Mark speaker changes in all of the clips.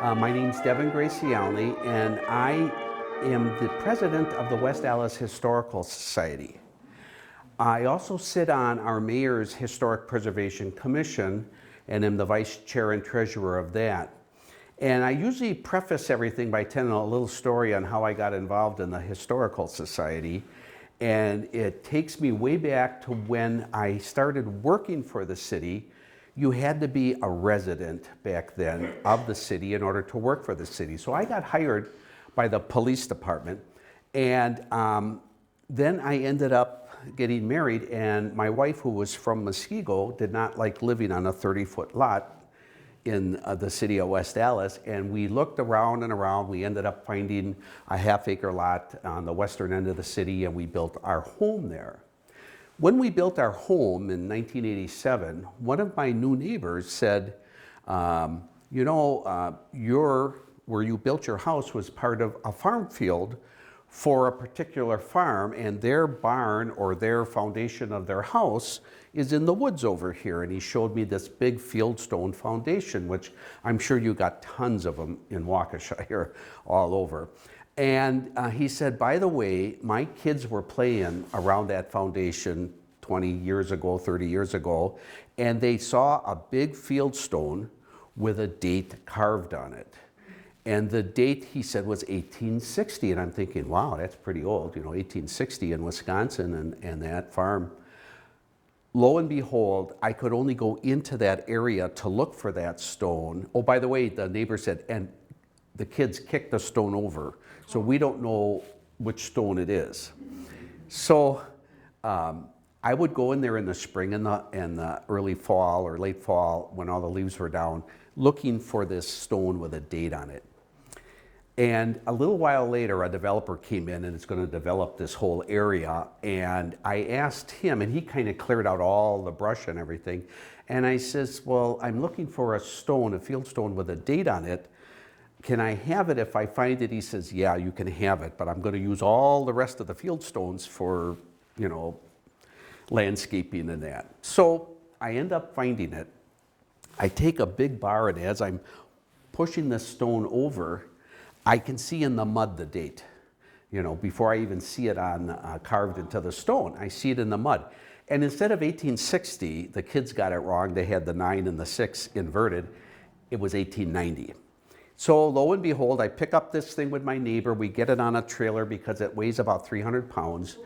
Speaker 1: My name's Devan Gracyalny, and I am the president of the West Allis Historical Society. I also sit on our mayor's Historic Preservation Commission and am the vice chair and treasurer of that. And I usually preface everything by telling a little story on how I got involved in the Historical Society. And it takes me way back to when I started working for the city. You had to be a resident back then of the city in order to work for the city. So I got hired by the police department, and then I ended up getting married, and my wife, who was from Muskego, did not like living on a 30-foot lot in the city of West Allis, and we looked around and around. We ended up finding a half-acre lot on the western end of the city, and we built our home there. When we built our home in 1987, one of my new neighbors said, where you built your house was part of a farm field for a particular farm, and their barn or their foundation of their house is in the woods over here. And he showed me this big fieldstone foundation, which I'm sure you got tons of them in Waukesha all over. And he said, by the way, my kids were playing around that foundation 20 years ago, 30 years ago, and they saw a big fieldstone with a date carved on it. And the date, he said, was 1860. And I'm thinking, wow, that's pretty old, 1860 in Wisconsin and that farm. Lo and behold, I could only go into that area to look for that stone. Oh, by the way, the neighbor said, and the kids kicked the stone over, so we don't know which stone it is. So I would go in there in the spring and the early fall or late fall when all the leaves were down, looking for this stone with a date on it. And a little while later, a developer came in and is going to develop this whole area. And I asked him, and he kind of cleared out all the brush and everything. And I says, well, I'm looking for a stone, a fieldstone with a date on it. Can I have it if I find it? He says, yeah, you can have it, but I'm going to use all the rest of the fieldstones for, landscaping and that. So I end up finding it. I take a big bar, and as I'm pushing this stone over, I can see in the mud the date. Before I even see it on carved into the stone, I see it in the mud. And instead of 1860, the kids got it wrong. They had the 9 and the 6 inverted. It was 1890. So lo and behold, I pick up this thing with my neighbor. We get it on a trailer because it weighs about 300 pounds.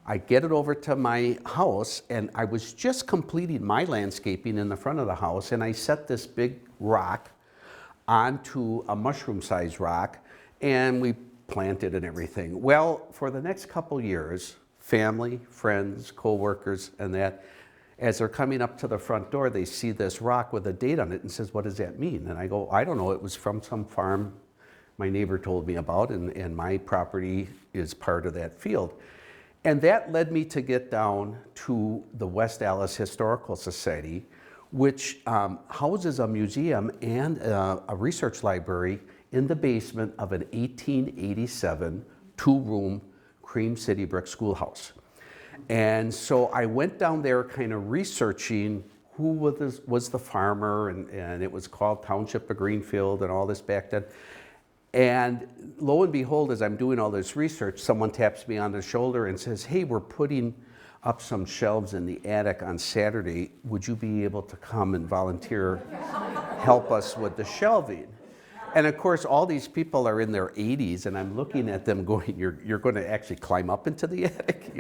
Speaker 1: I get it over to my house, and I was just completing my landscaping in the front of the house, and I set this big rock onto a mushroom-sized rock, and we planted and everything. Well, for the next couple years, family, friends, co-workers, and that, as they're coming up to the front door, they see this rock with a date on it and says, what does that mean? And I go, I don't know, it was from some farm my neighbor told me about, and my property is part of that field. And that led me to get down to the West Allis Historical Society, which houses a museum and a research library in the basement of an 1887 two-room cream city brick schoolhouse. And so I went down there kind of researching who was the farmer, and it was called Township of Greenfield and all this back then. And lo and behold, as I'm doing all this research, someone taps me on the shoulder and says, hey, we're putting up some shelves in the attic on Saturday. Would you be able to come and volunteer, help us with the shelving? And of course, all these people are in their 80s, and I'm looking at them going, you're going to actually climb up into the attic,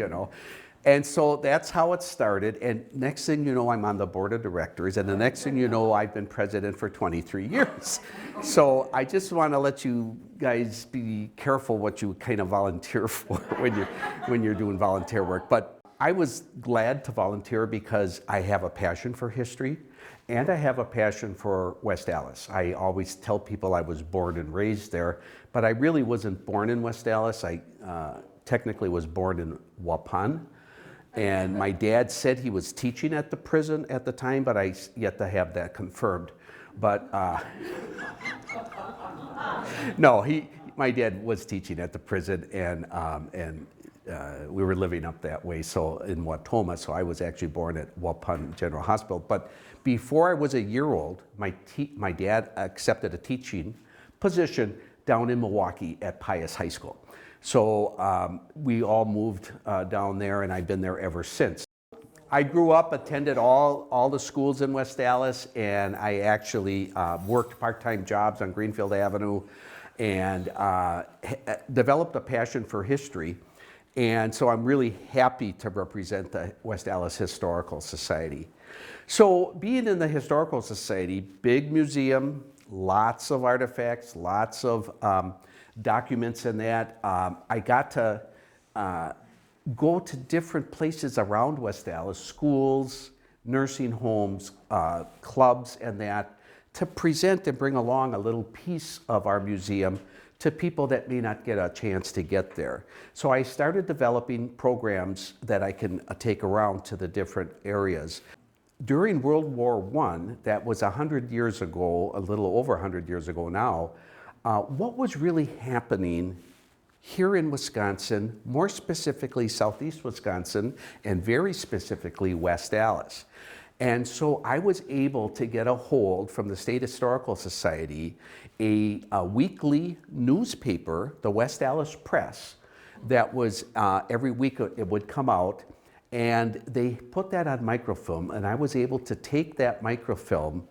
Speaker 1: And so that's how it started. And next thing you know, I'm on the board of directors. And the next thing you know, I've been president for 23 years. So I just want to let you guys be careful what you kind of volunteer for when you're doing volunteer work. But I was glad to volunteer because I have a passion for history, and I have a passion for West Allis. I always tell people I was born and raised there, but I really wasn't born in West Allis. I technically was born in Waupun. And my dad said he was teaching at the prison at the time, but I yet to have that confirmed. But no, my dad was teaching at the prison, and we were living up that way, so in Wautoma. So I was actually born at Waupun General Hospital. But before I was a year old, my dad accepted a teaching position down in Milwaukee at Pius High School. So we all moved down there, and I've been there ever since. I grew up, attended all the schools in West Allis, and I actually worked part-time jobs on Greenfield Avenue and developed a passion for history. And so I'm really happy to represent the West Allis Historical Society. So being in the Historical Society, big museum, lots of artifacts, lots of documents in that. I got to go to different places around West Allis, schools, nursing homes, clubs, and that, to present and bring along a little piece of our museum to people that may not get a chance to get there. So I started developing programs that I can take around to the different areas. During World War I, that was 100 years ago, a little over 100 years ago now, what was really happening here in Wisconsin, more specifically Southeast Wisconsin, and very specifically West Allis. And so I was able to get a hold from the State Historical Society, a weekly newspaper, the West Allis Press, that was every week it would come out, and they put that on microfilm, and I was able to take that microfilm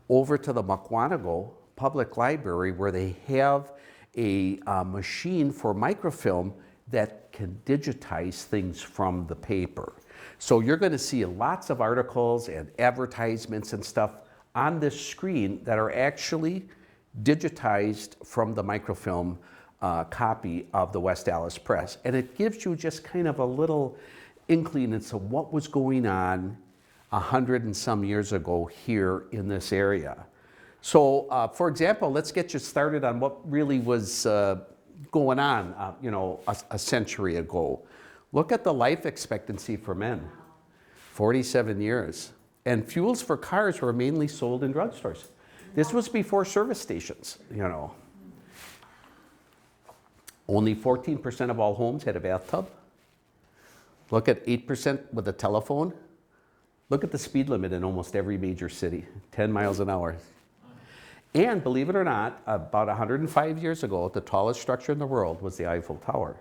Speaker 1: over to the Mukwonago Public Library, where they have a machine for microfilm that can digitize things from the paper. So you're going to see lots of articles and advertisements and stuff on this screen that are actually digitized from the microfilm copy of the West Allis Press. And it gives you just kind of a little inkling into what was going on 100 and some years ago here in this area. So, for example, let's get you started on what really was going on, a century ago. Look at the life expectancy for men, 47 years. And fuels for cars were mainly sold in drugstores. This was before service stations, Only 14% of all homes had a bathtub. Look at 8% with a telephone. Look at the speed limit in almost every major city, 10 miles an hour. And believe it or not, about 105 years ago, the tallest structure in the world was the Eiffel Tower.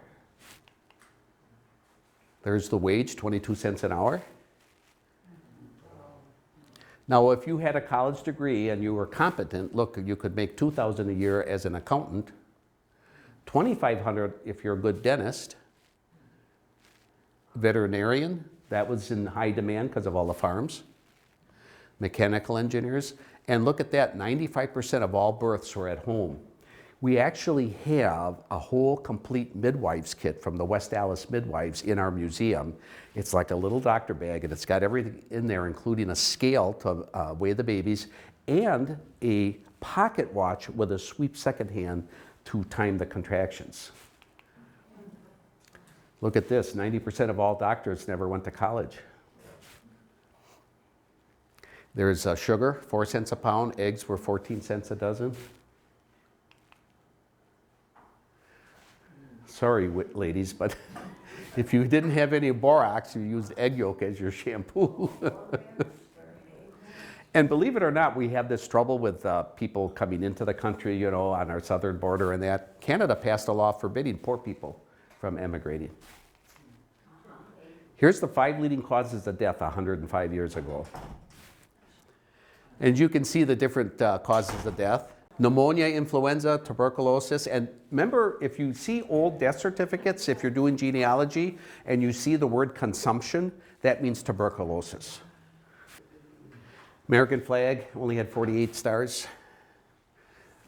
Speaker 1: There's the wage, 22 cents an hour. Now, if you had a college degree and you were competent, look, you could make $2,000 a year as an accountant, $2,500 if you're a good dentist, veterinarian, that was in high demand because of all the farms, mechanical engineers, and look at that, 95% of all births were at home. We actually have a whole complete midwives kit from the West Allis midwives in our museum. It's like a little doctor bag, and it's got everything in there, including a scale to weigh the babies and a pocket watch with a sweep second hand to time the contractions. Look at this, 90% of all doctors never went to college. There's sugar, 4 cents a pound. Eggs were 14 cents a dozen. Sorry, ladies, but if you didn't have any borax, you used egg yolk as your shampoo. And believe it or not, we have this trouble with people coming into the country, on our southern border and that. Canada passed a law forbidding poor people from emigrating. Here's the 5 leading causes of death 105 years ago. And you can see the different causes of death. Pneumonia, influenza, tuberculosis. And remember, if you see old death certificates, if you're doing genealogy, and you see the word consumption, that means tuberculosis. American flag only had 48 stars.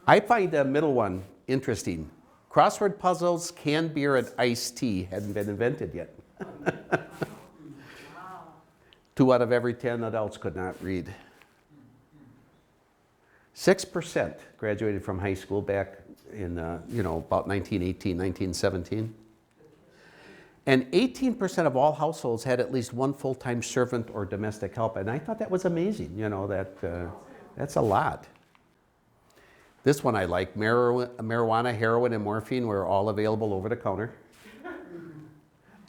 Speaker 1: I find the middle one interesting. Crossword puzzles, canned beer, and iced tea hadn't been invented yet. 2 out of every 10 adults could not read. 6% graduated from high school back in, about 1918, 1917. And 18% of all households had at least one full-time servant or domestic help. And I thought that was amazing, that's a lot. This one I like, marijuana, heroin, and morphine were all available over the counter.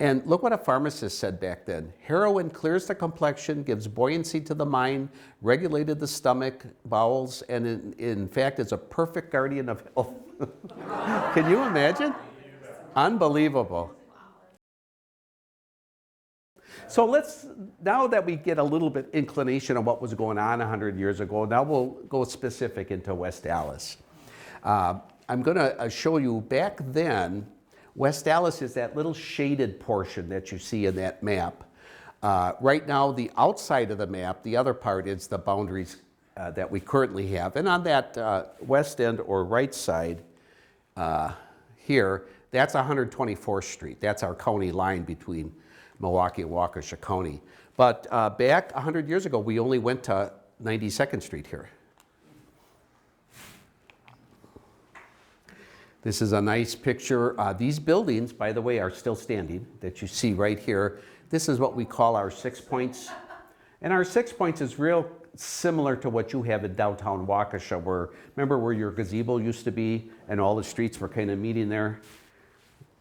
Speaker 1: And look what a pharmacist said back then. Heroin clears the complexion, gives buoyancy to the mind, regulated the stomach, bowels, and in fact is a perfect guardian of health. Can you imagine? Unbelievable. So now that we get a little bit inclination of what was going on 100 years ago, now we'll go specific into West Allis. I'm going to show you back then. West Allis is that little shaded portion that you see in that map. Right now, the outside of the map, the other part is the boundaries that we currently have. And on that west end or right side here, that's 124th Street. That's our county line between Milwaukee and Waukesha County. But back 100 years ago, we only went to 92nd Street here. This is a nice picture. These buildings, by the way, are still standing that you see right here. This is what we call our 6 points. And our 6 points is real similar to what you have in downtown Waukesha, remember where your gazebo used to be and all the streets were kind of meeting there?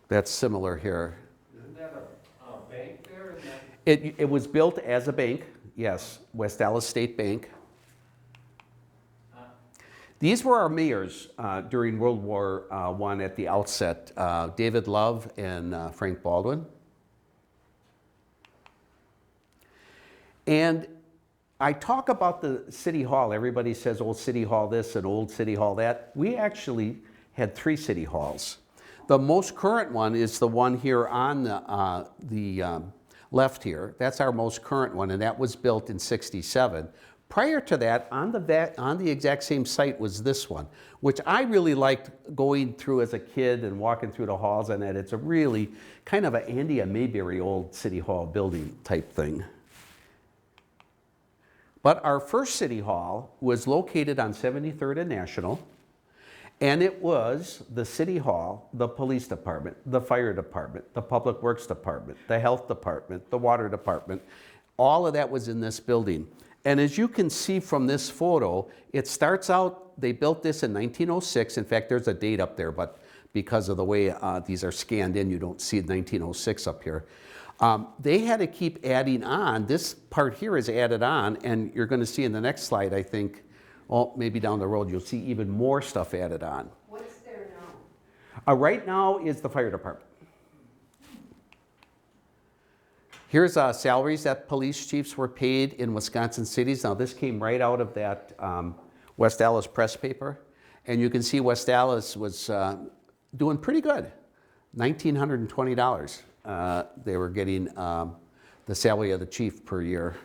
Speaker 1: That's similar here.
Speaker 2: Isn't that a bank there?
Speaker 1: It was built as a bank, yes, West Allis State Bank. These were our mayors during World War I at the outset, David Love and Frank Baldwin. And I talk about the City Hall. Everybody says old City Hall this and old City Hall that. We actually had 3 City Halls. The most current one is the one here on the left here. That's our most current one, and that was built in '67. Prior to that, on the exact same site was this one, which I really liked going through as a kid and walking through the halls on it. It's a really kind of an Andy Mayberry old City Hall building type thing. But our first City Hall was located on 73rd and National, and it was the City Hall, the Police Department, the Fire Department, the Public Works Department, the Health Department, the Water Department. All of that was in this building. And as you can see from this photo, it starts out, they built this in 1906. In fact, there's a date up there, but because of the way these are scanned in, you don't see 1906 up here. They had to keep adding on. This part here is added on, and you're going to see in the next slide, I think, oh, maybe down the road, you'll see even more stuff added on.
Speaker 3: What's there now?
Speaker 1: Right now is the fire department. Here's salaries that police chiefs were paid in Wisconsin cities. Now this came right out of that West Allis press paper. And you can see West Allis was doing pretty good. $1,920 they were getting the salary of the chief per year.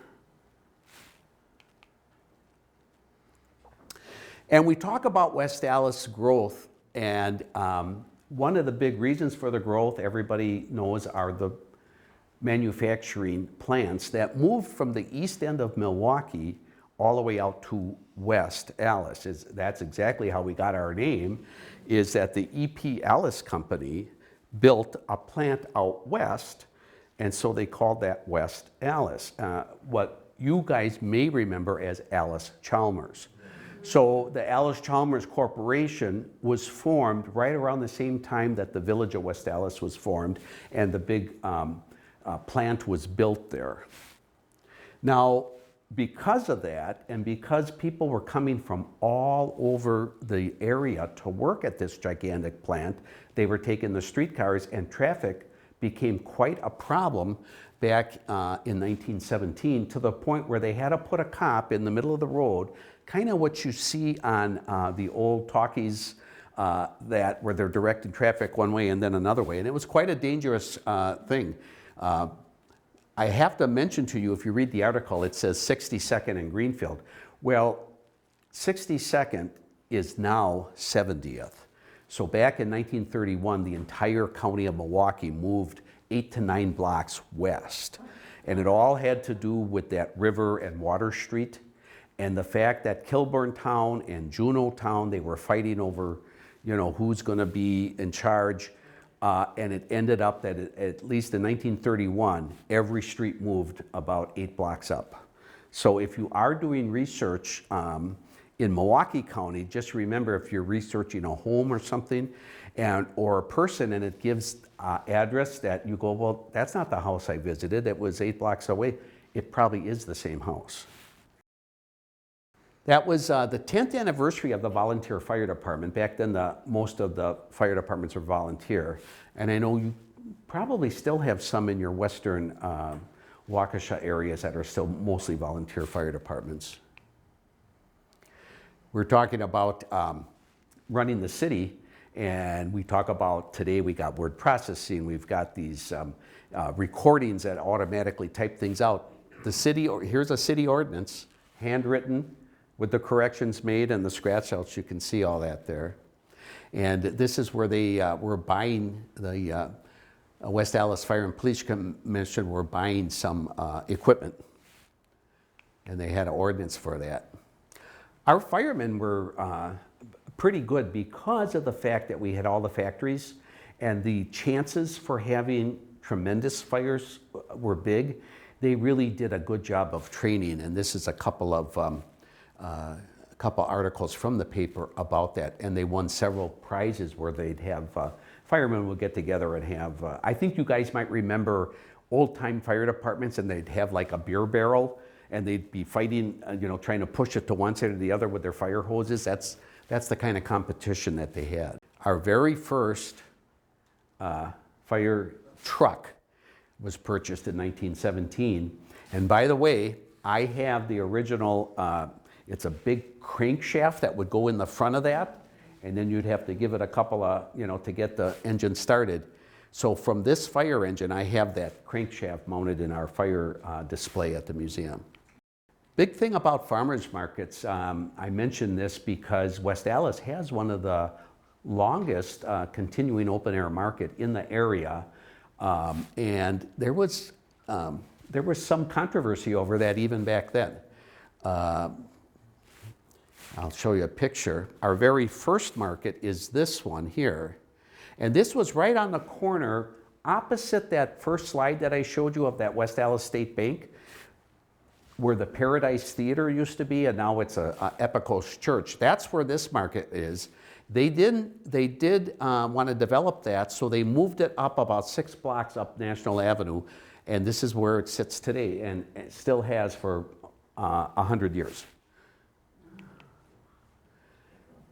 Speaker 1: And we talk about West Allis growth, and one of the big reasons for the growth, everybody knows, are the manufacturing plants that moved from the east end of Milwaukee all the way out to West Allis. That's exactly how we got our name, is that the E.P. Allis Company built a plant out west, and so they called that West Allis, what you guys may remember as Allis-Chalmers. So the Allis-Chalmers Corporation was formed right around the same time that the village of West Allis was formed, and the big plant was built there. Now, because of that, and because people were coming from all over the area to work at this gigantic plant, they were taking the streetcars, and traffic became quite a problem back in 1917, to the point where they had to put a cop in the middle of the road, kind of what you see on the old talkies where they're directing traffic one way and then another way. And it was quite a dangerous thing. I have to mention to you, if you read the article, it says 62nd and Greenfield. Well, 62nd is now 70th. So back in 1931, the entire county of Milwaukee moved 8 to 9 blocks west. And it all had to do with that river and Water Street, and the fact that Kilburn Town and Juneau Town, they were fighting over, who's going to be in charge. And it ended up that at least in 1931, every street moved about 8 blocks up. So if you are doing research in Milwaukee County, just remember if you're researching a home or something, or a person, and it gives address that you go, well, that's not the house I visited, it was 8 blocks away. It probably is the same house. That was the 10th anniversary of the volunteer fire department. Back then, most of the fire departments were volunteer. And I know you probably still have some in your western Waukesha areas that are still mostly volunteer fire departments. We're talking about running the city, and we talk about today we got word processing, we've got these recordings that automatically type things out. The city, here's a city ordinance, handwritten, with the corrections made and the scratch outs. You can see all that there. And this is where they were buying, the West Allis Fire and Police Commission were buying some equipment. And they had an ordinance for that. Our firemen were pretty good because of the fact that we had all the factories, and the chances for having tremendous fires were big. They really did a good job of training, and this is a couple articles from the paper about that, and they won several prizes where they'd have firemen would get together and have, I think you guys might remember old-time fire departments, and they'd have like a beer barrel, and they'd be fighting, trying to push it to one side or the other with their fire hoses. That's the kind of competition that they had. Our very first fire truck was purchased in 1917, and by the way, I have the original. It's a big crankshaft that would go in the front of that, and then you'd have to give it a couple of, to get the engine started. So from this fire engine, I have that crankshaft mounted in our fire display at the museum. Big thing about farmers markets, I mention this because West Allis has one of the longest continuing open air market in the area, and there was some controversy over that even back then. I'll show you a picture. Our very first market is this one here. And this was right on the corner opposite that first slide that I showed you of that West Allis State Bank, where the Paradise Theater used to be, and now it's a Epicos Church. That's where this market is. They did want to develop that, so they moved it up about 6 blocks up National Avenue, and this is where it sits today, and it still has for 100 years.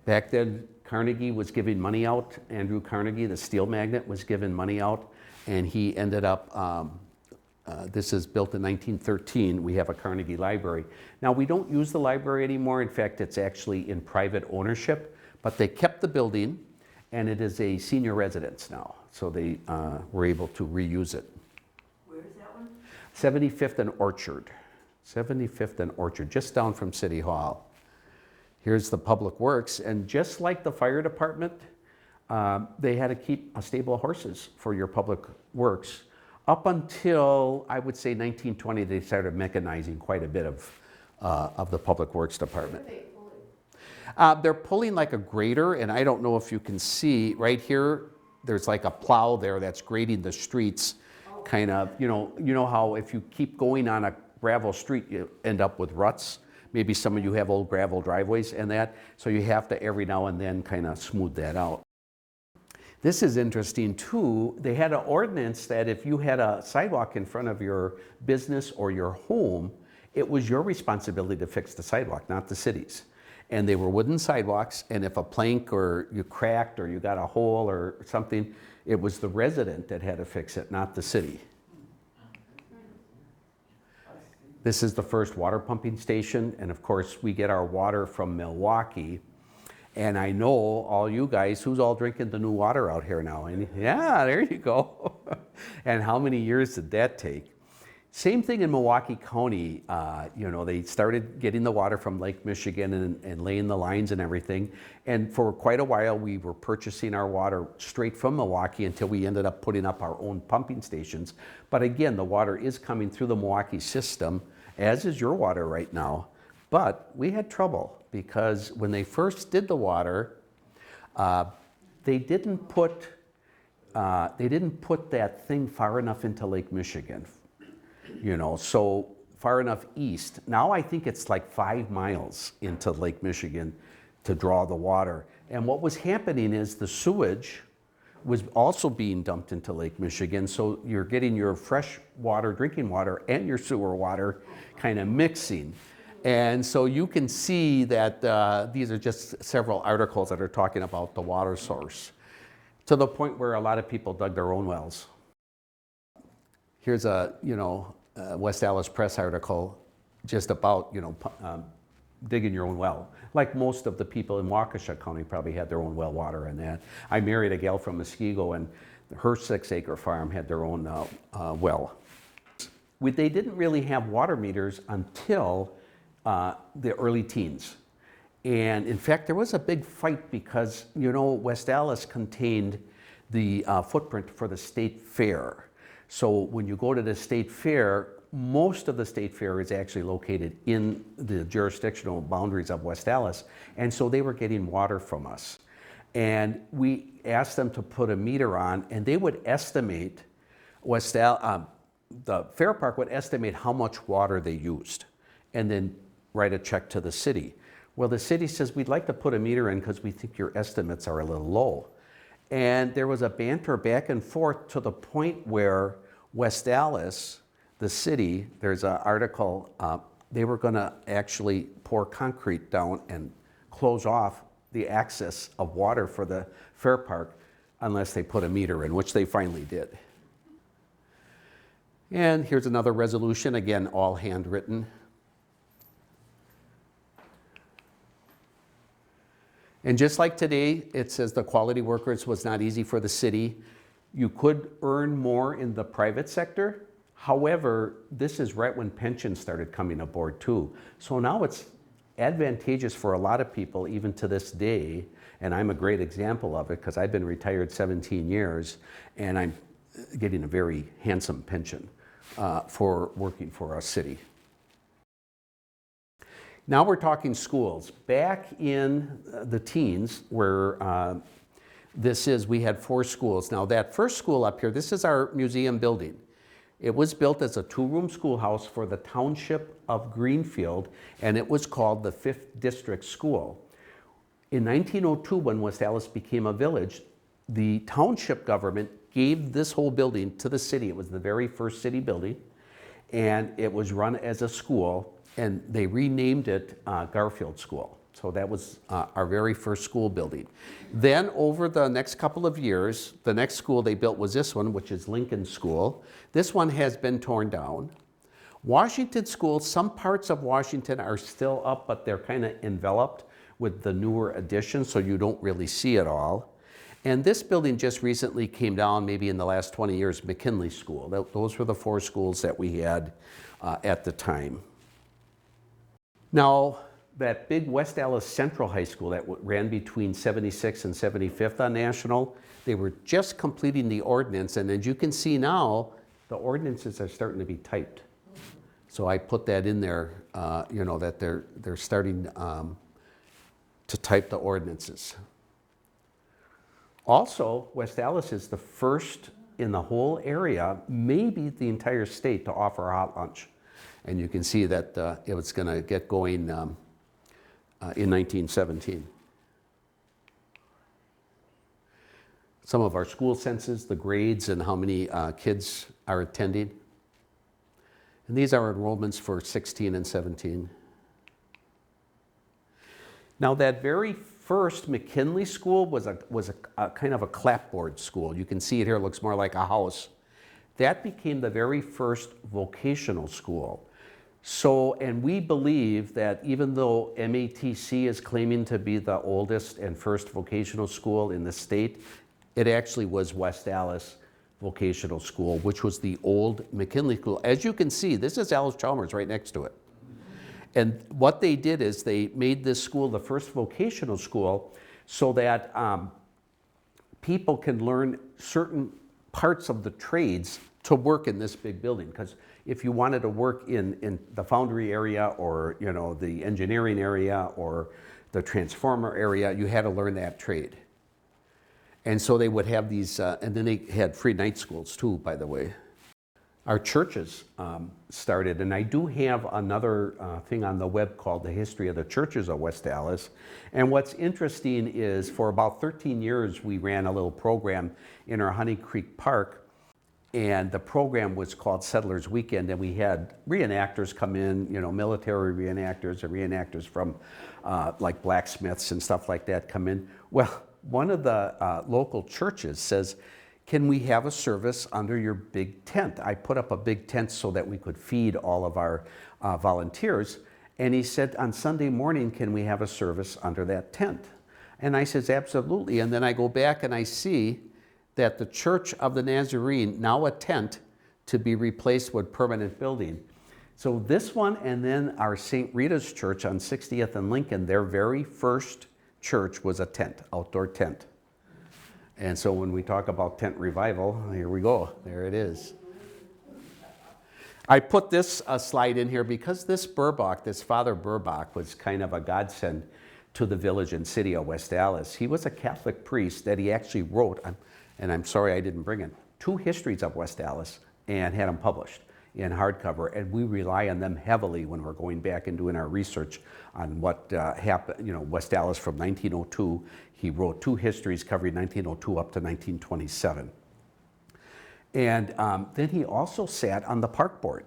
Speaker 1: Back then, Carnegie was giving money out. Andrew Carnegie, the steel magnate, was giving money out, and he ended up, this is built in 1913. We have a Carnegie Library. Now, we don't use the library anymore. In fact, it's actually in private ownership, but they kept the building, and it is a senior residence now, so they were able to reuse it.
Speaker 3: Where is that one?
Speaker 1: 75th and Orchard. 75th and Orchard, just down from City Hall. Here's the Public Works, and just like the fire department, they had to keep a stable of horses for your Public Works. Up until, I would say, 1920, they started mechanizing quite a bit of the Public Works department.
Speaker 3: What are they pulling?
Speaker 1: They're pulling like a grader, and I don't know if you can see, right here, there's like a plow there that's grading the streets, kind of, you know how if you keep going on a gravel street, you end up with ruts. Maybe some of you have old gravel driveways and that, so you have to every now and then kind of smooth that out. This is interesting too. They had an ordinance that if you had a sidewalk in front of your business or your home, it was your responsibility to fix the sidewalk, not the city's. And they were wooden sidewalks, and if a plank or you cracked or you got a hole or something, it was the resident that had to fix it, not the city. This is the first water pumping station, and of course we get our water from Milwaukee. And I know all you guys, who's all drinking the new water out here now? And yeah, there you go. And how many years did that take? Same thing in Milwaukee County. They started getting the water from Lake Michigan and laying the lines and everything. And for quite a while, we were purchasing our water straight from Milwaukee until we ended up putting up our own pumping stations. But again, the water is coming through the Milwaukee system, as is your water right now. But we had trouble because when they first did the water, they didn't put that thing far enough into Lake Michigan. So far enough east. Now I think it's like 5 miles into Lake Michigan to draw the water. And what was happening is the sewage was also being dumped into Lake Michigan, so you're getting your fresh water, drinking water, and your sewer water kind of mixing. And so you can see that these are just several articles that are talking about the water source, to the point where a lot of people dug their own wells. Here's a West Allis Press article just about digging your own well. Like most of the people in Waukesha County probably had their own well water and that. I married a gal from Muskego, and her 6-acre farm had their own well. They didn't really have water meters until the early teens. And in fact, there was a big fight because, West Allis contained the footprint for the state fair. So when you go to the state fair, most of the state fair is actually located in the jurisdictional boundaries of West Allis. And so they were getting water from us. And we asked them to put a meter on, and they would estimate, the fair park would estimate how much water they used and then write a check to the city. Well, the city says, we'd like to put a meter in because we think your estimates are a little low. And there was a banter back and forth to the point where West Allis, the city, there's an article, they were going to actually pour concrete down and close off the access of water for the fair park unless they put a meter in, which they finally did. And here's another resolution, again, all handwritten. And just like today, it says the quality workers was not easy for the city. You could earn more in the private sector. However, this is right when pensions started coming aboard too. So now it's advantageous for a lot of people, even to this day, and I'm a great example of it because I've been retired 17 years and I'm getting a very handsome pension for working for our city. Now we're talking schools. Back in the teens, where we had 4 schools. Now that first school up here, this is our museum building. It was built as a 2-room schoolhouse for the township of Greenfield, and it was called the 5th District School. In 1902, when West Allis became a village, the township government gave this whole building to the city. It was the very first city building, and it was run as a school, and they renamed it Garfield School. So that was our very first school building. Then over the next couple of years, the next school they built was this one, which is Lincoln School. This one has been torn down. Washington School, some parts of Washington are still up, but they're kind of enveloped with the newer additions, so you don't really see it all. And this building just recently came down, maybe in the last 20 years, McKinley School. Those were the 4 schools that we had at the time. Now, that big West Allis Central High School that ran between 76th and 75th on National, they were just completing the ordinance, and as you can see now, the ordinances are starting to be typed. So I put that in there, that they're starting to type the ordinances. Also, West Allis is the first in the whole area, maybe the entire state, to offer a hot lunch. And you can see that it was going to get going in 1917. Some of our school census, the grades and how many kids are attending. And these are enrollments for 16 and 17. Now that very first McKinley School was a kind of a clapboard school. You can see it here, it looks more like a house. That became the very first vocational school. So, and we believe that even though MATC is claiming to be the oldest and first vocational school in the state, it actually was West Allis Vocational School, which was the old McKinley School. As you can see, this is Allis-Chalmers right next to it. And what they did is they made this school the first vocational school so that people can learn certain parts of the trades to work in this big building. Because if you wanted to work in the foundry area or the engineering area or the transformer area, you had to learn that trade. And so they would have these, and then they had free night schools too, by the way. our churches started. And I do have another thing on the web called The History of the Churches of West Allis. And what's interesting is for about 13 years, we ran a little program in our Honey Creek Park. And the program was called Settlers Weekend, and we had reenactors come in, you know, military reenactors or reenactors from like blacksmiths and stuff like that come in. Well, one of the local churches says, can we have a service under your big tent? I put up a big tent so that we could feed all of our volunteers. And he said, on Sunday morning, can we have a service under that tent? And I says, absolutely. And then I go back and I see that the Church of the Nazarene, now a tent, to be replaced with permanent building. So this one, and then our St. Rita's Church on 60th and Lincoln, their very first church was a tent, outdoor tent. And so when we talk about tent revival, here we go, there it is. I put this slide in here because this Burbach, this Father Burbach, was kind of a godsend to the village and city of West Allis. He was a Catholic priest that he actually wrote, and I'm sorry I didn't bring it, 2 histories of West Allis and had them published in hardcover, and we rely on them heavily when we're going back and doing our research on what happened, you know, West Allis from 1902. He wrote 2 histories covering 1902 up to 1927. And then he also sat on the park board.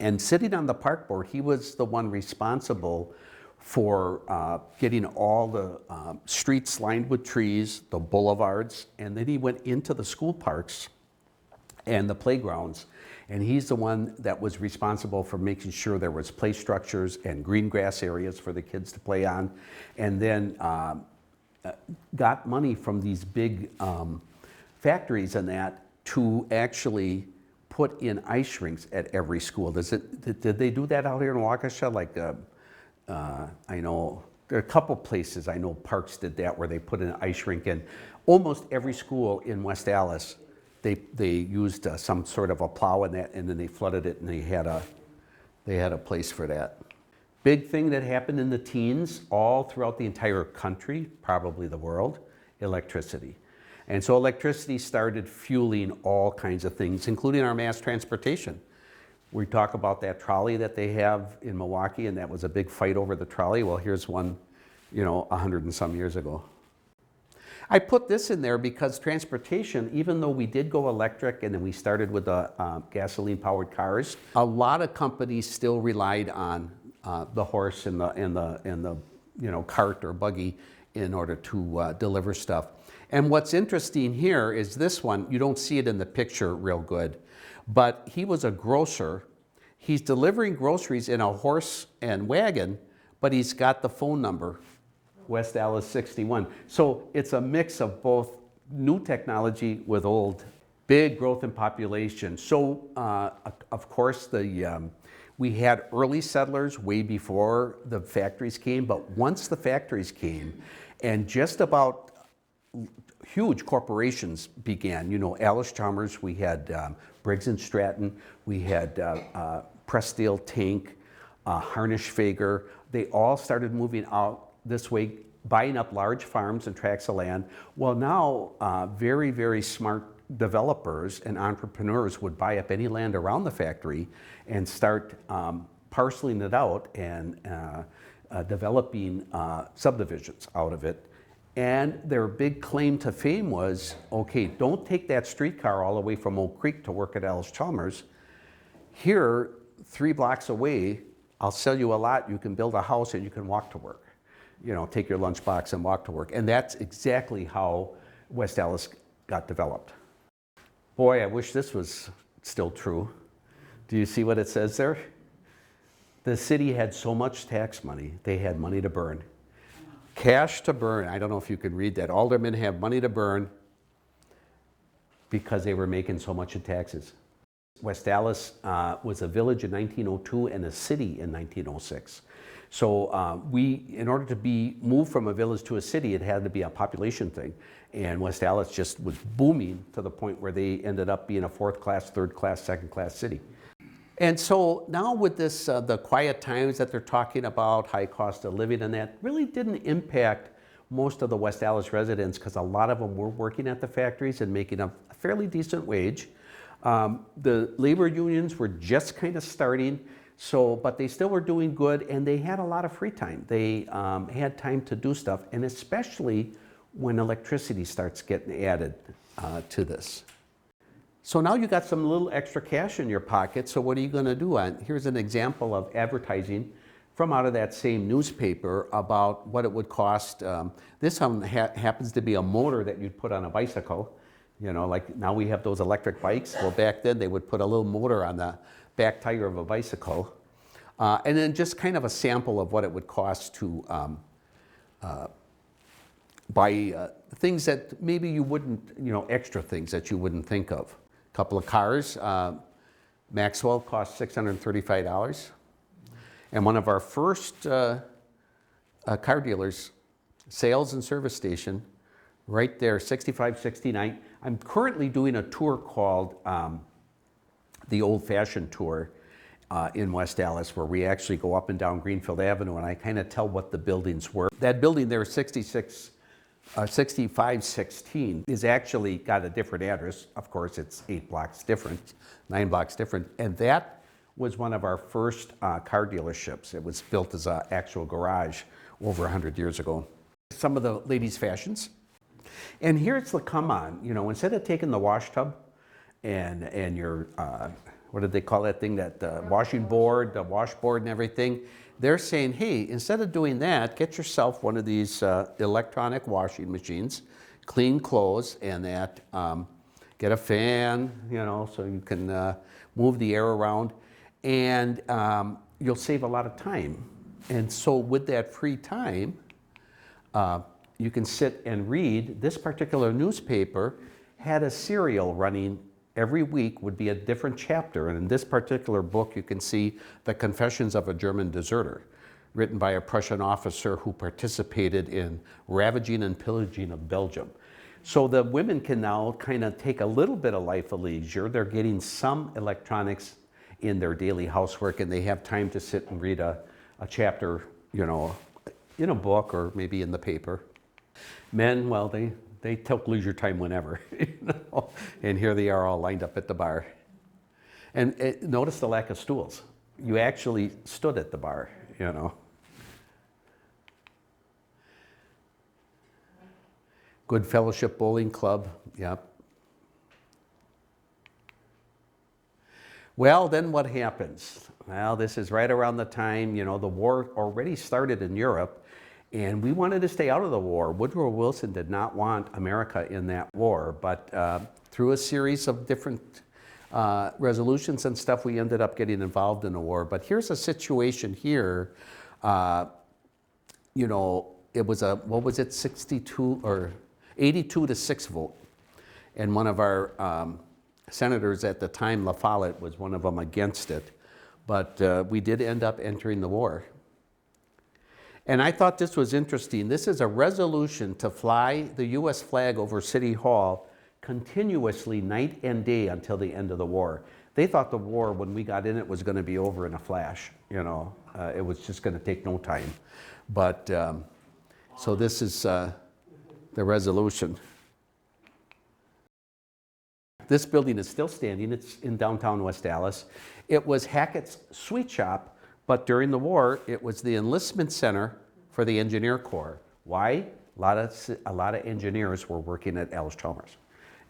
Speaker 1: And sitting on the park board, he was the one responsible for getting all the streets lined with trees, the boulevards, and then he went into the school parks and the playgrounds. And he's the one that was responsible for making sure there was play structures and green grass areas for the kids to play on. And then got money from these big factories and that to actually put in ice rinks at every school. Did they do that out here in Waukesha? Like, I know there are a couple places, I know parks did that where they put an ice rink in. Almost every school in West Allis, they used some sort of a plow in that, and then they flooded it, and they had a place for that. Big thing that happened in the teens, all throughout the entire country, probably the world, electricity. And so electricity started fueling all kinds of things, including our mass transportation. We talk about that trolley that they have in Milwaukee, and that was a big fight over the trolley. Well, here's one, you know, 100 and some years ago. I put this in there because transportation, even though we did go electric and then we started with the gasoline-powered cars, a lot of companies still relied on the horse and the you know, cart or buggy in order to deliver stuff. And what's interesting here is this one. You don't see it in the picture real good, but he was a grocer. He's delivering groceries in a horse and wagon, but he's got the phone number, West Allis 61. So it's a mix of both new technology with old. Big growth in population. So of course we had early settlers way before the factories came, but once the factories came and just about huge corporations began, you know, Allis Chalmers, we had Briggs and Stratton, we had Pressdale Tank, Harnisch-Fager. They all started moving out this way, buying up large farms and tracts of land. Well, now very, very smart developers and entrepreneurs would buy up any land around the factory and start parceling it out and developing subdivisions out of it. And their big claim to fame was, okay, don't take that streetcar all the way from Oak Creek to work at Allis Chalmers. Here, 3 blocks away, I'll sell you a lot, you can build a house and you can walk to work. You know, take your lunchbox and walk to work. And that's exactly how West Allis got developed. Boy, I wish this was still true. Do you see what it says there? The city had so much tax money, they had money to burn. Cash to burn. I don't know if you can read that. Aldermen have money to burn because they were making so much in taxes. West Allis was a village in 1902 and a city in 1906. So in order to be moved from a village to a city, it had to be a population thing. And West Allis just was booming to the point where they ended up being a 4th class, 3rd class, 2nd class city. And so now with this, the quiet times that they're talking about, high cost of living and that, really didn't impact most of the West Allis residents because a lot of them were working at the factories and making a fairly decent wage. The labor unions were just kind of starting, but they still were doing good, and they had a lot of free time. They had time to do stuff, and especially when electricity starts getting added to this. So now you got some little extra cash in your pocket, so what are you going to do? Here's an example of advertising from out of that same newspaper about what it would cost. This one happens to be a motor that you'd put on a bicycle. You know, like now we have those electric bikes. Well, back then they would put a little motor on the back tire of a bicycle. And then just kind of a sample of what it would cost to buy things that maybe you wouldn't, extra things that you wouldn't think of. A couple of cars. Maxwell cost $635. And one of our first car dealers, sales and service station, right there, 6569. I'm currently doing a tour called the Old Fashioned Tour in West Allis, where we actually go up and down Greenfield Avenue, and I kind of tell what the buildings were. That building there, 6516, is actually got a different address. Of course, it's 8 blocks different, 9 blocks different, and that was one of our first car dealerships. It was built as an actual garage over 100 years ago. Some of the ladies' fashions. And here's the come on, instead of taking the wash tub and your, what did they call that thing, that washing board, the washboard and everything, they're saying, hey, instead of doing that, get yourself one of these electronic washing machines, clean clothes, and that, get a fan, so you can move the air around, and you'll save a lot of time. And so with that free time, you can sit and read. This particular newspaper had a serial running every week, would be a different chapter. And in this particular book, you can see The Confessions of a German Deserter, written by a Prussian officer who participated in ravaging and pillaging of Belgium. So the women can now kind of take a little bit of life of leisure. They're getting some electronics in their daily housework, and they have time to sit and read a chapter, in a book or maybe in the paper. Men, well, they took leisure time whenever, and here they are all lined up at the bar. And notice the lack of stools. You actually stood at the bar, Good Fellowship Bowling Club, yep. Well, then what happens? Well, this is right around the time, the war already started in Europe, and we wanted to stay out of the war. Woodrow Wilson did not want America in that war, but through a series of different resolutions and stuff, we ended up getting involved in the war. But here's a situation here, it was a, 62 or 82 to 6 vote. And one of our senators at the time, La Follette, was one of them against it. But we did end up entering the war. And I thought this was interesting. This is a resolution to fly the U.S. flag over City Hall continuously night and day until the end of the war. They thought the war, when we got in it, was going to be over in a flash. It was just going to take no time. But so this is the resolution. This building is still standing. It's in downtown West Allis. It was Hackett's Sweet Shop, but during the war, it was the enlistment center for the Engineer Corps. Why? A lot of engineers were working at Allis-Chalmers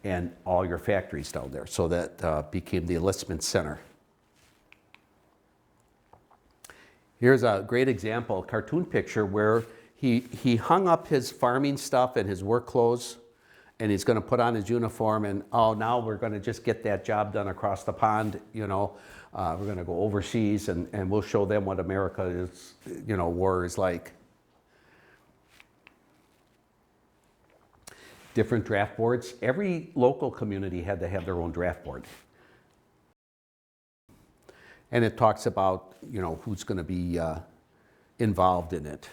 Speaker 1: and all your factories down there. So that became the enlistment center. Here's a great example, a cartoon picture where he hung up his farming stuff and his work clothes, and he's going to put on his uniform, and now we're going to just get that job done across the pond, we're going to go overseas, and we'll show them what America is, war is like. Different draft boards. Every local community had to have their own draft board. And it talks about, who's going to be involved in it.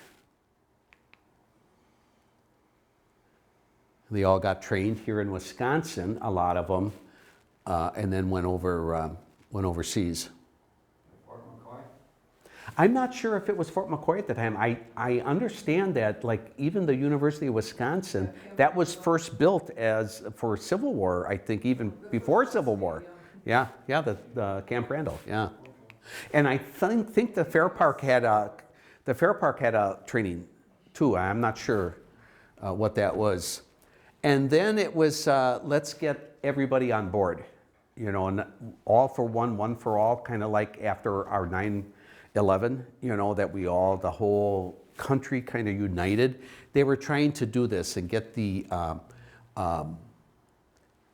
Speaker 1: They all got trained here in Wisconsin, a lot of them, and then went overseas.
Speaker 2: Fort McCoy?
Speaker 1: I'm not sure if it was Fort McCoy at the time. I understand that, like, even the University of Wisconsin, that was first built for Civil War, I think, even before Civil War. Yeah, yeah, the Camp Randall, yeah. And I think the Fair Park had a training too. I'm not sure what that was. And then it was let's get everybody on board, you know, and all for one, one for all, kind of like after our 9/11, you know, that the whole country kind of united. They were trying to do this and get the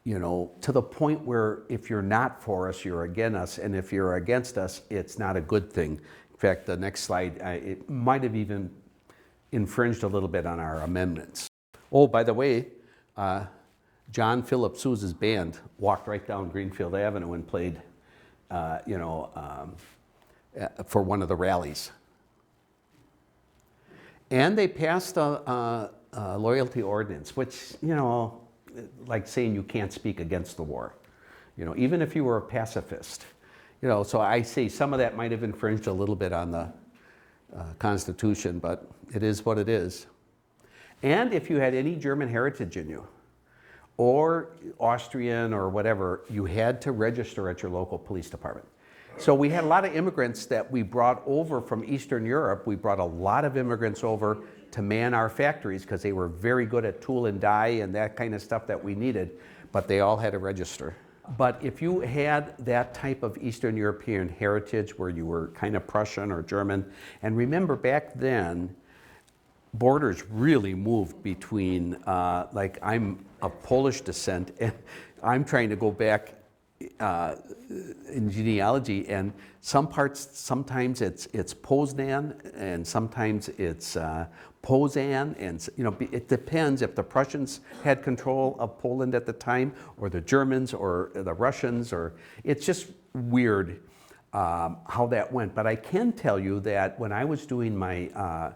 Speaker 1: you know, to the point where if you're not for us, you're against us, and if you're against us, it's not a good thing. In fact, the next slide, it might have even infringed a little bit on our amendments. Oh, by the way, John Philip Sousa's band walked right down Greenfield Avenue and played, you know, for one of the rallies. And they passed a loyalty ordinance, which, you know, like saying you can't speak against the war, you know, even if you were a pacifist, you know. So I say some of that might have infringed a little bit on the Constitution, but it is what it is. And if you had any German heritage in you, or Austrian or whatever, you had to register at your local police department. So we had a lot of immigrants that we brought over from Eastern Europe. We brought a lot of immigrants over to man our factories because they were very good at tool and die and that kind of stuff that we needed, but they all had to register. But if you had that type of Eastern European heritage where you were kind of Prussian or German, and remember back then, borders really moved between, like I'm of Polish descent and I'm trying to go back in genealogy, and some parts, sometimes it's Poznan and sometimes it's Pozan, and you know, it depends if the Prussians had control of Poland at the time, or the Germans, or the Russians, or it's just weird how that went. But I can tell you that when I was doing my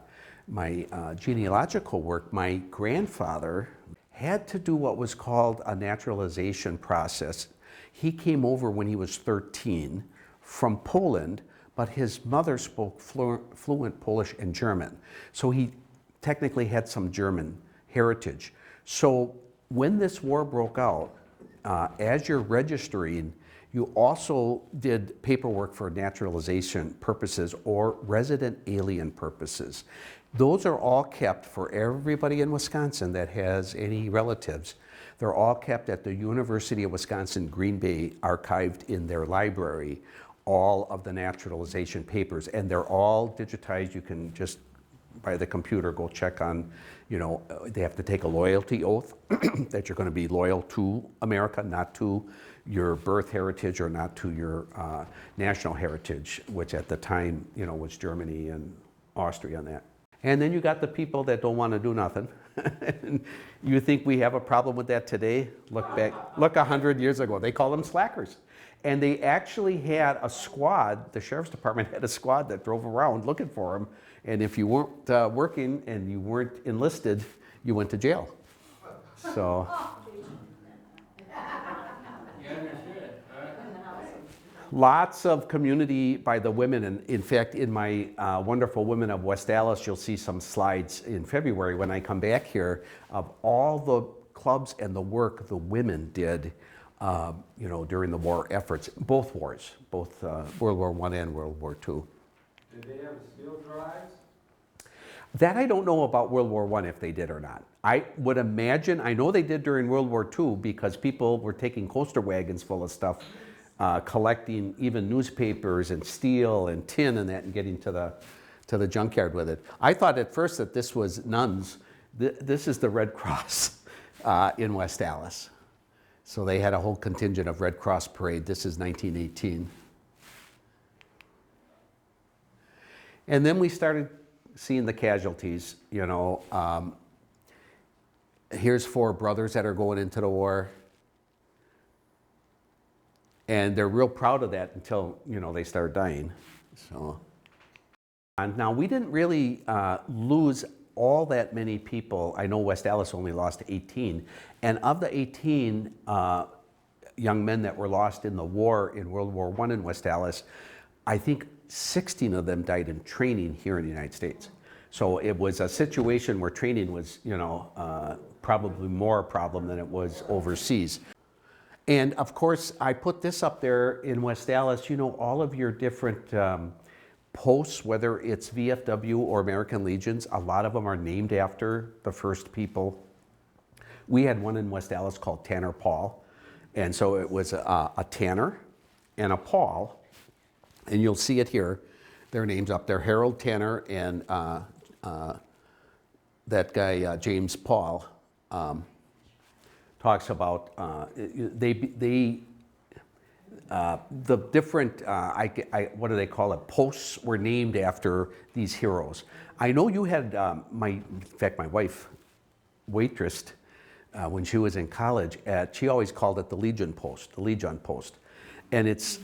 Speaker 1: genealogical work, my grandfather had to do what was called a naturalization process. He came over when he was 13 from Poland, but his mother spoke fluent Polish and German. So he technically had some German heritage. So when this war broke out, as you're registering, you also did paperwork for naturalization purposes or resident alien purposes. Those are all kept for everybody in Wisconsin that has any relatives. They're all kept at the University of Wisconsin Green Bay, archived in their library, all of the naturalization papers, and they're all digitized. You can just, by the computer, go check on, you know, they have to take a loyalty oath that you're going to be loyal to America, not to your birth heritage or not to your national heritage, which at the time, you know, was Germany and Austria and that. And then you got the people that don't want to do nothing. You think we have a problem with that today? Look back, look 100 years ago. They call them slackers. And they actually had a squad, the sheriff's department had a squad that drove around looking for them. And if you weren't working and you weren't enlisted, you went to jail. So. Lots of community by the women, and in fact, in my wonderful Women of West Allis, you'll see some slides in February when I come back here of all the clubs and the work the women did, you know, during the war efforts, both wars, both World War I and World War II.
Speaker 2: Did they have steel drives?
Speaker 1: That I don't know about World War I if they did or not. I would imagine, I know they did during World War II because people were taking coaster wagons full of stuff, collecting even newspapers and steel and tin and that, and getting to the junkyard with it. I thought at first that this was nuns. This is the Red Cross in West Allis. So they had a whole contingent of Red Cross parade. This is 1918. And then we started seeing the casualties, you know. Here's 4 brothers that are going into the war. And they're real proud of that until, you know, they start dying. So, and now we didn't really lose all that many people. I know West Allis only lost 18. And of the 18 young men that were lost in the war in World War I in West Allis, I think 16 of them died in training here in the United States. So it was a situation where training was, you know, probably more a problem than it was overseas. And of course, I put this up there in West Allis, you know, all of your different posts, whether it's VFW or American Legions, a lot of them are named after the first people. We had one in West Allis called Tanner Paul. And so it was a Tanner and a Paul. And you'll see it here. Their names up there, Harold Tanner and that guy, James Paul, talks about the different, what do they call it, posts were named after these heroes. I know you had, in fact, my wife waitressed when she was in college she always called it the Legion Post, the Legion Post. And it's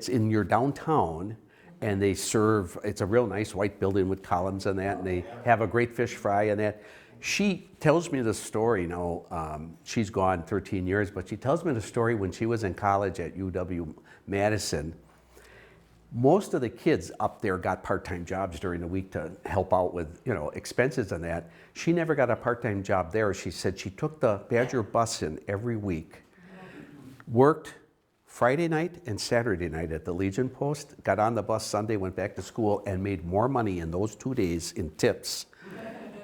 Speaker 1: in your downtown, and they serve, it's a real nice white building with columns and that, and they have a great fish fry and that. She tells me the story now, she's gone 13 years, but she tells me the story when she was in college at UW-Madison. Most of the kids up there got part-time jobs during the week to help out with, you know, expenses and that. She never got a part-time job there. She said she took the Badger bus in every week, worked Friday night and Saturday night at the Legion Post, got on the bus Sunday, went back to school, and made more money in those 2 days in tips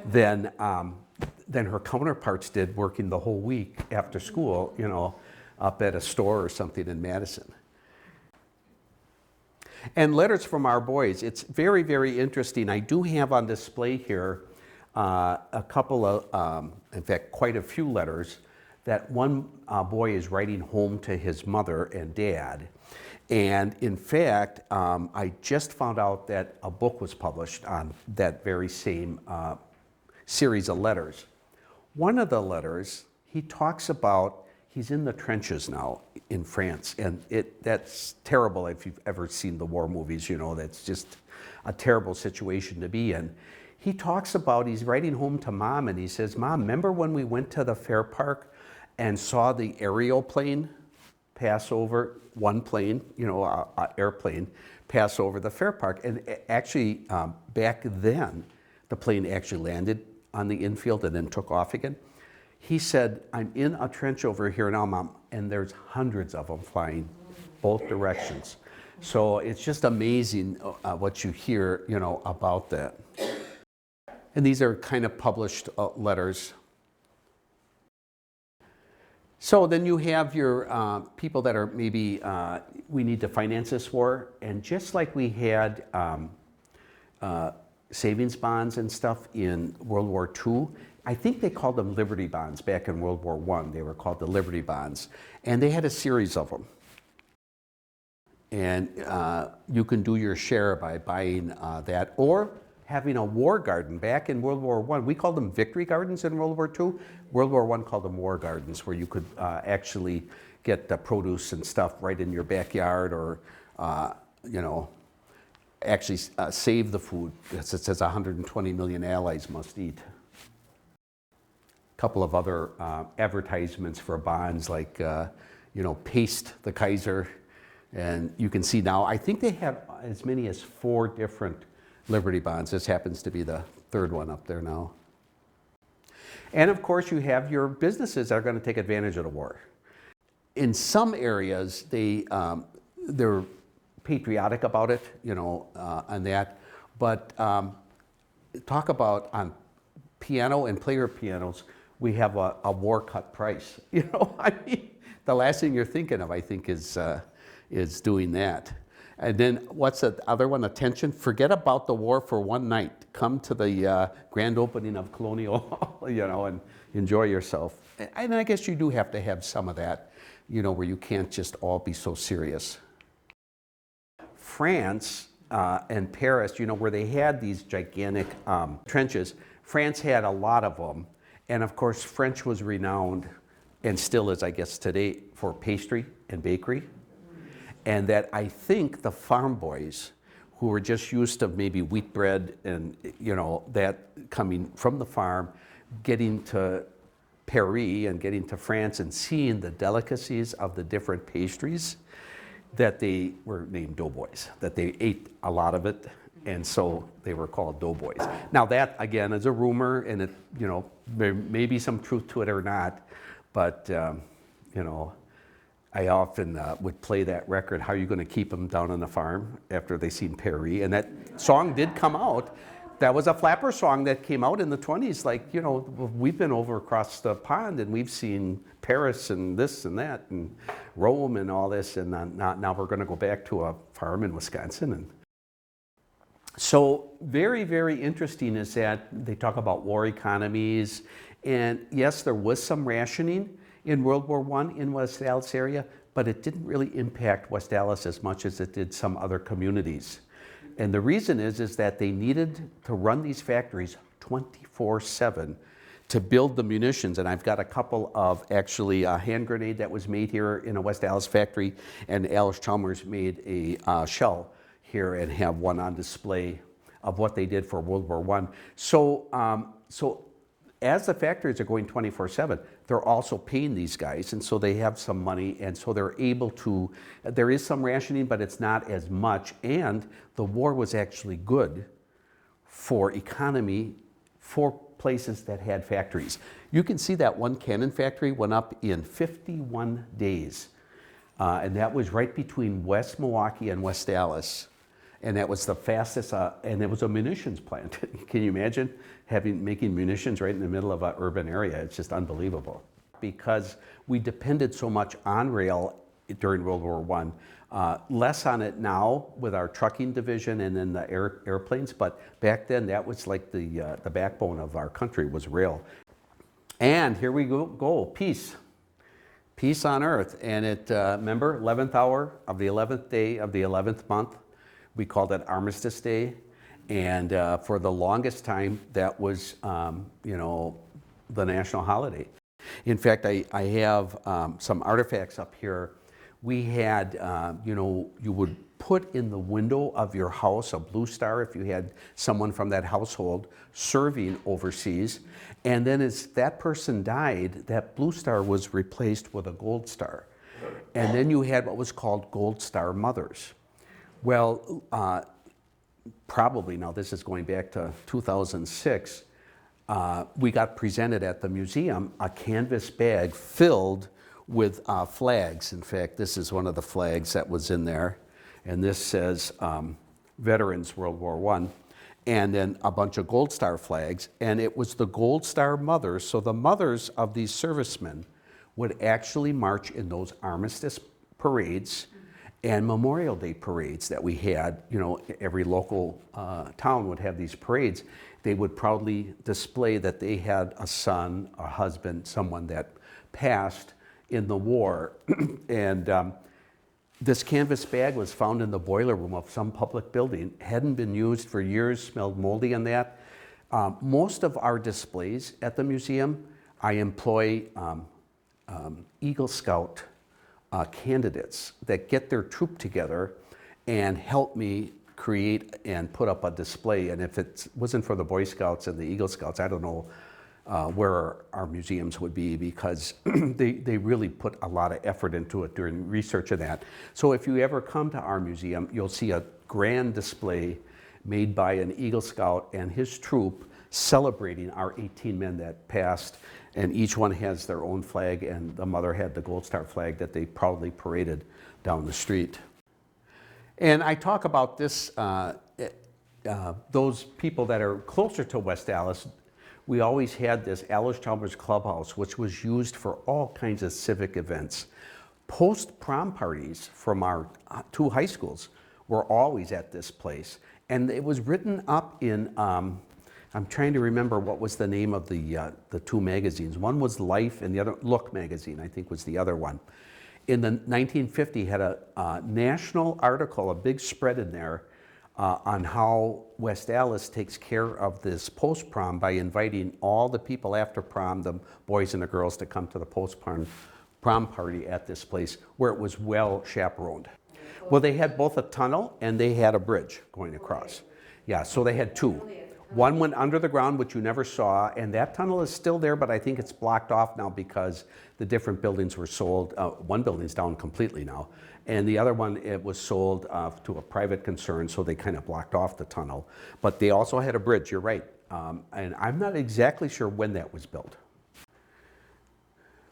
Speaker 1: than her counterparts did working the whole week after school, you know, up at a store or something in Madison. And letters from our boys. It's very, very interesting. I do have on display here a couple of, in fact, quite a few letters that one boy is writing home to his mother and dad. And in fact, I just found out that a book was published on that very same series of letters. One of the letters, he talks about, he's in the trenches now in France, and that's terrible. If you've ever seen the war movies, you know, that's just a terrible situation to be in. He talks about, he's writing home to mom, and he says, "Mom, remember when we went to the fair park and saw the aerial plane pass over, one plane, you know, a airplane, pass over the fair park?" And actually, back then, the plane actually landed on the infield and then took off again. He said, "I'm in a trench over here now, Mom, and there's hundreds of them flying both directions." So it's just amazing what you hear, you know, about that. And these are kind of published letters. So then you have your people that are maybe, we need to finance this war. And just like we had savings bonds and stuff in World War II, I think they called them Liberty Bonds back in World War I. They were called the Liberty Bonds. And they had a series of them. And you can do your share by buying that, or having a war garden. Back in World War I, we called them victory gardens in World War II. World War I called them war gardens, where you could actually get the produce and stuff right in your backyard, or you know, actually save the food. It says 120 million Allies must eat. A couple of other advertisements for bonds, like you know, paste the Kaiser. And you can see now, I think they have as many as 4 different Liberty Bonds. This happens to be the 3rd one up there now. And of course, you have your businesses that are going to take advantage of the war. In some areas, they're patriotic about it, you know, and that. But talk about on piano and player pianos, we have a war cut price. You know, I mean, the last thing you're thinking of, I think, is doing that. And then what's the other one? Attention, forget about the war for one night. Come to the grand opening of Colonial Hall, you know, and enjoy yourself. And I guess you do have to have some of that, you know, where you can't just all be so serious. France and Paris, you know, where they had these gigantic trenches, France had a lot of them. And of course, French was renowned, and still is, I guess, today, for pastry and bakery. And that I think the farm boys, who were just used to maybe wheat bread and, you know, that coming from the farm, getting to Paris and getting to France and seeing the delicacies of the different pastries, that they were named Doughboys, that they ate a lot of it, and so they were called Doughboys. Now that, again, is a rumor, and it, you know, there may be some truth to it or not, but, you know, I often would play that record, How You Gonna Keep Them Down on the Farm, after they seen Perry. And that song did come out. That was a flapper song that came out in the 20s. Like, you know, we've been over across the pond and we've seen Paris and this and that and Rome and all this. And now we're gonna go back to a farm in Wisconsin. And so very, very interesting is that they talk about war economies. And yes, there was some rationing in World War I in West Allis area, but it didn't really impact West Allis as much as it did some other communities. And the reason is that they needed to run these factories 24/7 to build the munitions. And I've got a couple of actually a hand grenade that was made here in a West Allis factory, and Allis Chalmers made a shell here and have one on display of what they did for World War I. So as the factories are going 24/7, they're also paying these guys, and so they have some money, and so they're able to, there is some rationing, but it's not as much, and the war was actually good for economy for places that had factories. You can see that one cannon factory went up in 51 days, and that was right between West Milwaukee and West Allis. And that was the fastest, and it was a munitions plant. Can you imagine making munitions right in the middle of an urban area? It's just unbelievable. Because we depended so much on rail during World War I, less on it now with our trucking division and then the airplanes, but back then that was like the backbone of our country was rail. And here we go, peace. Peace on earth. And it, remember, 11th hour of the 11th day of the 11th month. We called it Armistice Day, and for the longest time, that was, you know, the national holiday. In fact, I have some artifacts up here. We had, you know, you would put in the window of your house a blue star if you had someone from that household serving overseas, and then as that person died, that blue star was replaced with a gold star. And then you had what was called Gold Star Mothers. Well, probably now, this is going back to 2006, we got presented at the museum a canvas bag filled with flags. In fact, this is one of the flags that was in there, and this says Veterans World War I, and then a bunch of Gold Star flags, and it was the Gold Star mothers. So the mothers of these servicemen would actually march in those armistice parades and Memorial Day parades that we had. You know, every local town would have these parades. They would proudly display that they had a son, a husband, someone that passed in the war. And this canvas bag was found in the boiler room of some public building, hadn't been used for years, smelled moldy and that. Most of our displays at the museum, I employ Eagle Scout candidates that get their troop together and help me create and put up a display. And if it wasn't for the Boy Scouts and the Eagle Scouts, I don't know where our museums would be, because they really put a lot of effort into it during research of that. So if you ever come to our museum, you'll see a grand display made by an Eagle Scout and his troop celebrating our 18 men that passed, and each one has their own flag, and the mother had the Gold Star flag that they proudly paraded down the street. And I talk about this, those people that are closer to West Allis. We always had this Allis Chalmers Clubhouse, which was used for all kinds of civic events. Post-prom parties from our two high schools were always at this place. And it was written up in, I'm trying to remember what was the name of the two magazines. One was Life and the other, Look magazine, I think was the other one. In the 1950, had a national article, a big spread in there on how West Allis takes care of this post-prom by inviting all the people after prom, the boys and the girls, to come to the post-prom party at this place where it was well chaperoned. Well, they had both a tunnel and they had a bridge going across. Yeah, so they had two. One went under the ground, which you never saw, and that tunnel is still there, but I think it's blocked off now because the different buildings were sold. One building's down completely now, and the other one, it was sold to a private concern, so they kind of blocked off the tunnel. But they also had a bridge, you're right, and I'm not exactly sure when that was built.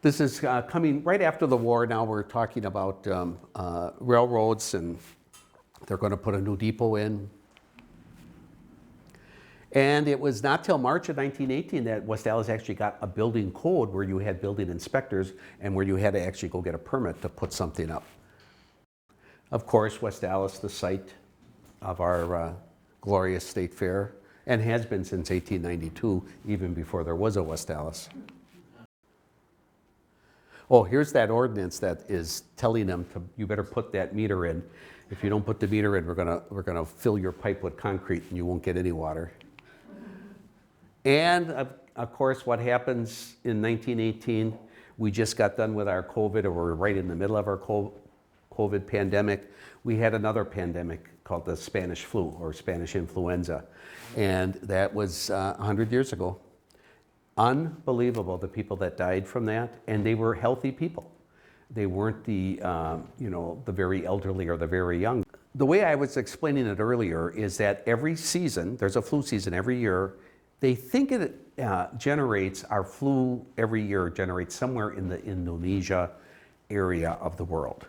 Speaker 1: This is coming right after the war. Now we're talking about railroads, and they're going to put a new depot in. And it was not till March of 1918 that West Allis actually got a building code where you had building inspectors and where you had to actually go get a permit to put something up. Of course, West Allis, the site of our glorious state fair, and has been since 1892, even before there was a West Allis. Oh, here's that ordinance that is telling them to, you better put that meter in. If you don't put the meter in, we're gonna fill your pipe with concrete and you won't get any water. And of course, what happens in 1918, we just got done with our COVID, or we're right in the middle of our COVID pandemic. We had another pandemic called the Spanish flu or Spanish influenza. And that was 100 years ago. Unbelievable, the people that died from that, and they were healthy people. They weren't the, the very elderly or the very young. The way I was explaining it earlier is that every season, there's a flu season every year. They think it generates, our flu every year generates somewhere in the Indonesia area of the world.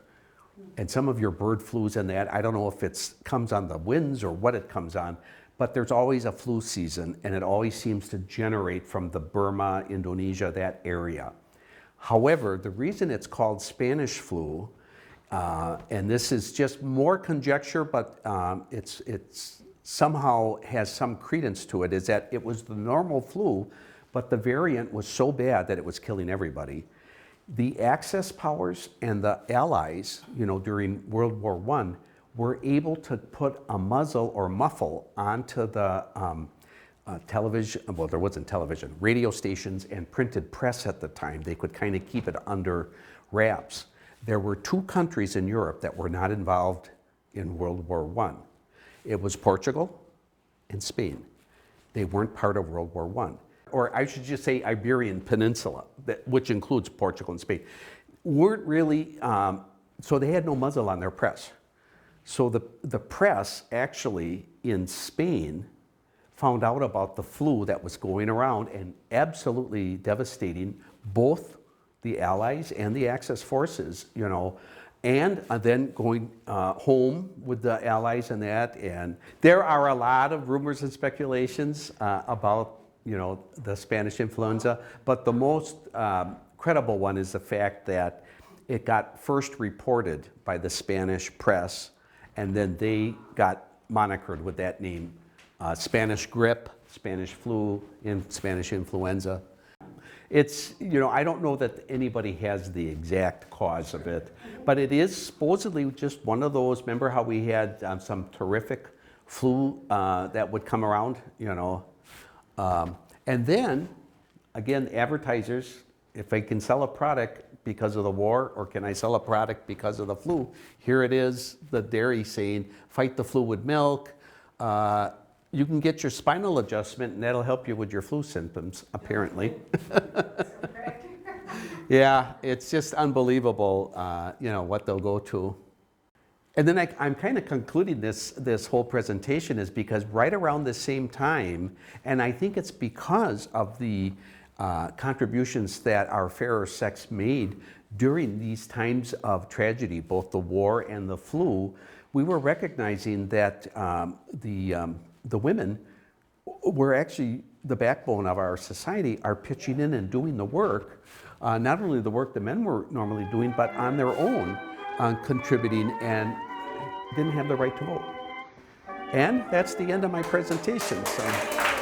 Speaker 1: And some of your bird flus and that, I don't know if it comes on the winds or what it comes on, but there's always a flu season, and it always seems to generate from the Burma, Indonesia, that area. However, the reason it's called Spanish flu, and this is just more conjecture, but it's somehow has some credence to it, is that it was the normal flu, but the variant was so bad that it was killing everybody. The Axis powers and the Allies, during World War I, were able to put a muzzle or muffle onto the television, well, there wasn't television, radio stations and printed press at the time. They could kind of keep it under wraps. There were two countries in Europe that were not involved in World War I. It was Portugal and Spain. They weren't part of World War I. Or I should just say Iberian Peninsula, which includes Portugal and Spain, weren't really, so they had no muzzle on their press. So the press actually in Spain found out about the flu that was going around and absolutely devastating both the Allies and the Axis forces, and then going home with the Allies and that. And there are a lot of rumors and speculations about, the Spanish influenza, but the most credible one is the fact that it got first reported by the Spanish press, and then they got monikered with that name, Spanish grippe, Spanish flu, Spanish influenza. It's, I don't know that anybody has the exact cause of it, but it is supposedly just one of those, remember how we had some terrific flu that would come around, and then, again, advertisers, if I can sell a product because of the war, or can I sell a product because of the flu? Here it is, the dairy saying, fight the flu with milk. You can get your spinal adjustment, and that'll help you with your flu symptoms, apparently. Yeah, it's just unbelievable, what they'll go to. And then I'm kind of concluding this whole presentation is because right around the same time, and I think it's because of the contributions that our fairer sex made during these times of tragedy, both the war and the flu, we were recognizing that the women were actually the backbone of our society, are pitching in and doing the work, not only the work the men were normally doing, but on their own, contributing, and didn't have the right to vote. And that's the end of my presentation. So.